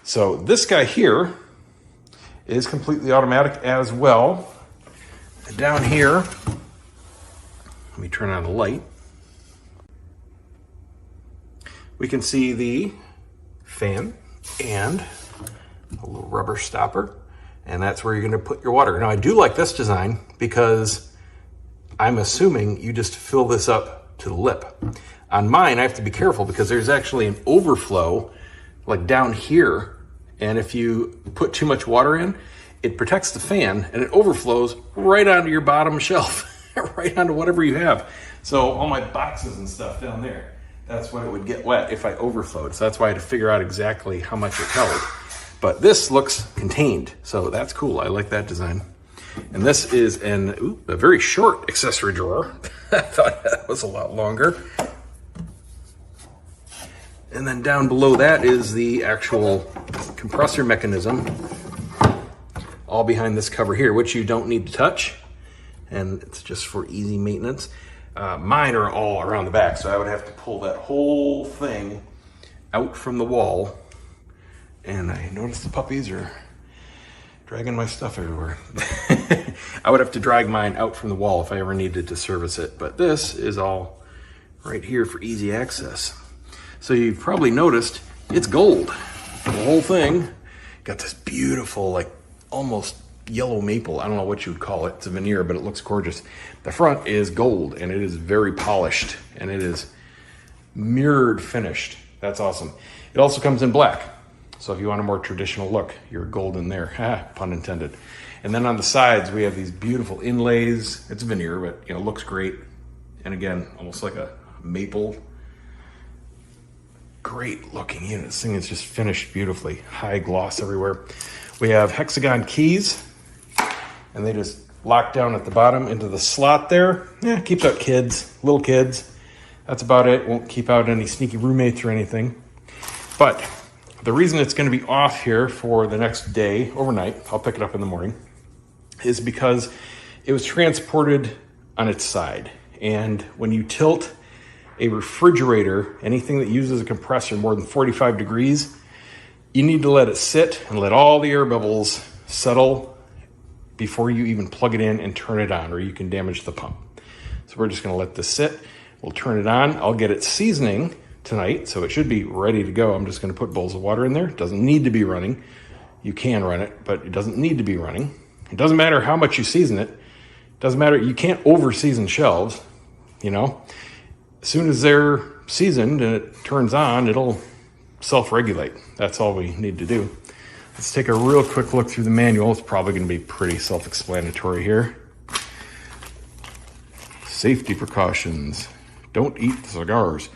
So this guy here is completely automatic as well. And down here, let me turn on the light. We can see the fan and a little rubber stopper, and that's where you're going to put your water. Now, I do like this design because I'm assuming you just fill this up to the lip. On mine, I have to be careful because there's actually an overflow like down here, and if you put too much water in, it protects the fan and it overflows right onto your bottom shelf, right onto whatever you have. So all my boxes and stuff down there, that's when it would get wet if I overflowed. So that's why I had to figure out exactly how much it held. But this looks contained, so that's cool. I like that design. And this is a very short accessory drawer. I thought that was a lot longer. And then down below that is the actual compressor mechanism, all behind this cover here, which you don't need to touch. And it's just for easy maintenance. Mine are all around the back, so I would have to pull that whole thing out from the wall. And I noticed the puppies are dragging my stuff everywhere. I would have to drag mine out from the wall if I ever needed to service it. But this is all right here for easy access. So you've probably noticed it's gold. The whole thing got this beautiful, like almost yellow maple. I don't know what you would call it. It's a veneer, but it looks gorgeous. The front is gold and it is very polished and it is mirrored finished. That's awesome. It also comes in black. So if you want a more traditional look, you're golden there, pun intended. And then on the sides, we have these beautiful inlays. It's veneer, but you know, looks great. And again, almost like a maple. Great looking unit. This thing is just finished beautifully. High gloss everywhere. We have hexagon keys, and they just lock down at the bottom into the slot there. Yeah, keeps out kids, little kids. That's about it. Won't keep out any sneaky roommates or anything. But the reason it's going to be off here for the next day, overnight, I'll pick it up in the morning, is because it was transported on its side. And when you tilt a refrigerator, anything that uses a compressor more than 45 degrees, you need to let it sit and let all the air bubbles settle before you even plug it in and turn it on, or you can damage the pump. So we're just going to let this sit. We'll turn it on. I'll get it seasoning tonight, so it should be ready to go. I'm just going to put bowls of water in there. It doesn't need to be running. You can run it, but it doesn't need to be running. It doesn't matter how much you season it. It doesn't matter. You can't over season shelves, you know. As soon as they're seasoned and it turns on, it'll self-regulate. That's all we need to do. Let's take a real quick look through the manual. It's probably going to be pretty self-explanatory here. Safety precautions. Don't eat the cigars.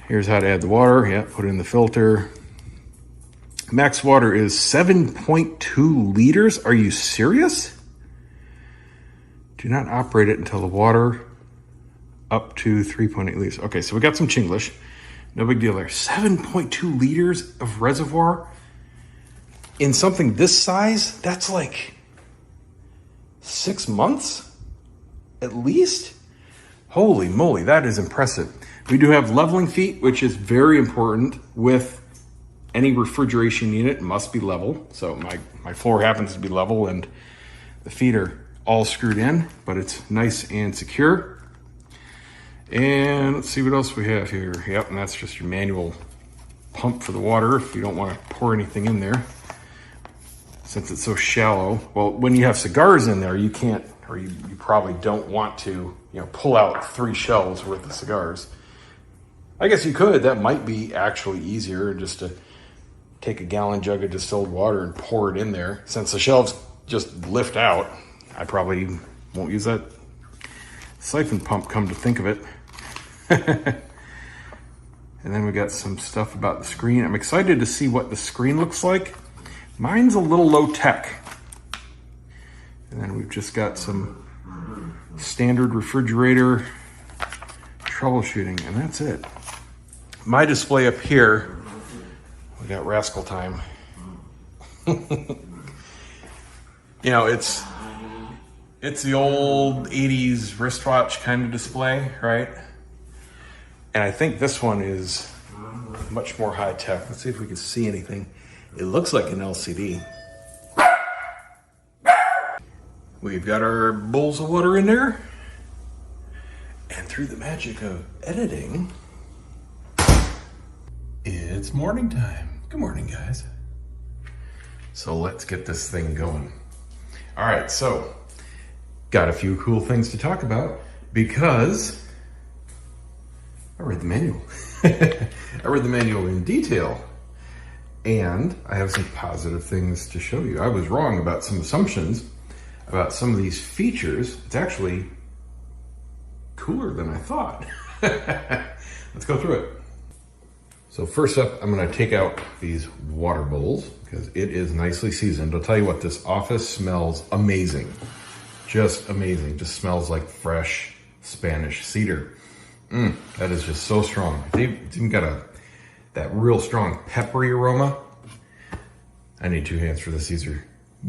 Here's how to add the water. Yeah, put it in the filter. Max water is 7.2 liters. Are you serious? Do not operate it until the water up to 3.8 liters. Okay, so we got some Chinglish. No big deal there. 7.2 liters of reservoir in something this size? That's like 6 months at least? Holy moly, that is impressive. We do have leveling feet, which is very important with any refrigeration unit. It must be level. So my floor happens to be level and the feet are all screwed in, but it's nice and secure. And let's see what else we have here. Yep, and that's just your manual pump for the water if you don't want to pour anything in there, since it's so shallow. Well, when you have cigars in there, you can't, or you probably don't want to, pull out 3 shelves worth of cigars. I guess you could. That might be actually easier, just to take a gallon jug of distilled water and pour it in there. Since the shelves just lift out, I probably won't use that siphon pump, come to think of it. And then we got some stuff about the screen. I'm excited to see what the screen looks like. Mine's a little low tech. And then we've just got some standard refrigerator troubleshooting, and that's it. My display up here, we got Rascal Time. It's the old 80s wristwatch kind of display, right? And I think this one is much more high tech. Let's see if we can see anything. It looks like an LCD. We've got our bowls of water in there. And through the magic of editing, it's morning time. Good morning, guys. So let's get this thing going. All right, so got a few cool things to talk about because I read the manual. I read the manual in detail, and I have some positive things to show you. I was wrong about some assumptions about some of these features. It's actually cooler than I thought. Let's go through it. So first up, I'm gonna take out these water bowls because it is nicely seasoned. I'll tell you what, this office smells amazing. Just amazing. Just smells like fresh Spanish cedar. That is just so strong. It's even got that real strong peppery aroma. I need 2 hands for this. These are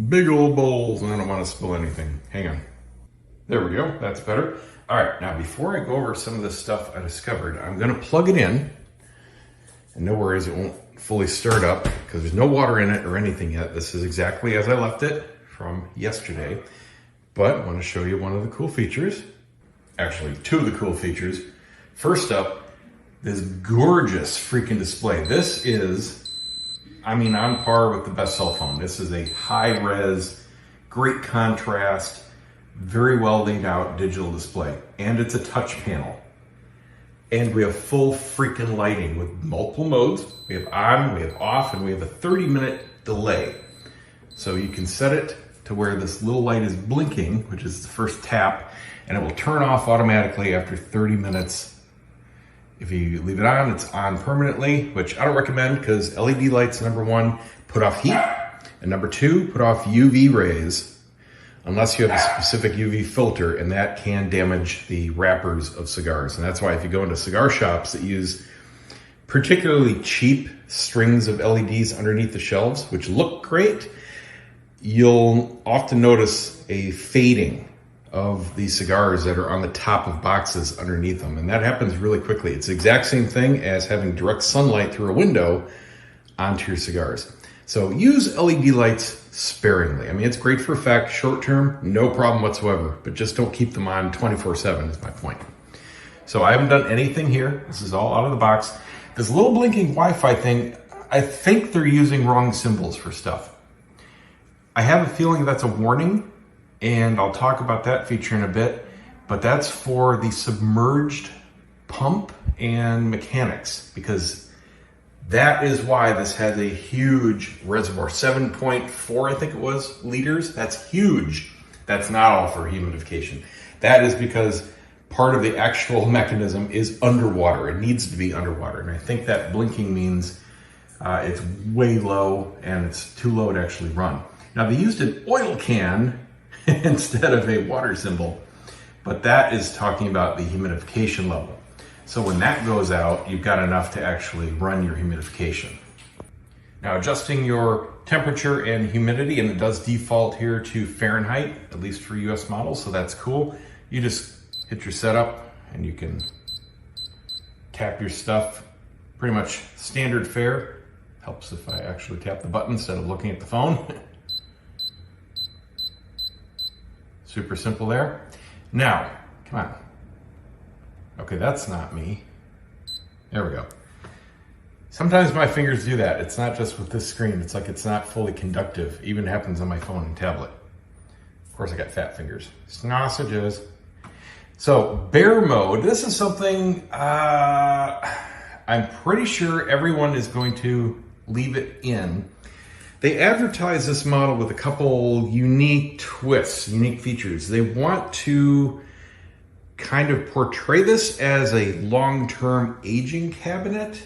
big old bowls and I don't want to spill anything. Hang on. There we go. That's better. All right, now before I go over some of this stuff I discovered, I'm gonna plug it in. And no worries, it won't fully stir it up because there's no water in it or anything yet. This is exactly as I left it from yesterday. But I want to show you one of the cool features. Actually, 2 of the cool features. First up, this gorgeous freaking display. This is, I mean, on par with the best cell phone. This is a high-res, great contrast, very well laid out digital display. And it's a touch panel. And we have full freaking lighting with multiple modes. We have on, we have off, and we have a 30-minute delay. So you can set it to where this little light is blinking, which is the first tap, and it will turn off automatically after 30 minutes. If you leave it on, it's on permanently, which I don't recommend because LED lights, number 1, put off heat, and number 2, put off UV rays, unless you have a specific UV filter, and that can damage the wrappers of cigars. And that's why if you go into cigar shops that use particularly cheap strings of LEDs underneath the shelves, which look great, you'll often notice a fading of these cigars that are on the top of boxes underneath them. And that happens really quickly. It's the exact same thing as having direct sunlight through a window onto your cigars. So use LED lights sparingly. I mean, it's great for effect, short term, no problem whatsoever, but just don't keep them on 24/7 is my point. So I haven't done anything here. This is all out of the box. This little blinking Wi-Fi thing, I think they're using wrong symbols for stuff. I have a feeling that's a warning, and I'll talk about that feature in a bit, but that's for the submerged pump and mechanics, because that is why this has a huge reservoir, 7.4, I think it was, liters. That's huge. That's not all for humidification. That is because part of the actual mechanism is underwater. It needs to be underwater. And I think that blinking means it's way low and it's too low to actually run. Now they used an oil can instead of a water symbol, but that is talking about the humidification level. So when that goes out, you've got enough to actually run your humidification. Now adjusting your temperature and humidity, and it does default here to Fahrenheit, at least for US models, so that's cool. You just hit your setup and you can tap your stuff. Pretty much standard fare. Helps if I actually tap the button instead of looking at the phone. Super simple there. Now, come on. Okay, that's not me. There we go. Sometimes my fingers do that. It's not just with this screen. It's like it's not fully conductive. It even happens on my phone and tablet. Of course, I got fat fingers. Sausages. So, bear mode. This is something I'm pretty sure everyone is going to leave it in. They advertise this model with a couple unique twists, unique features. They want to kind of portray this as a long-term aging cabinet,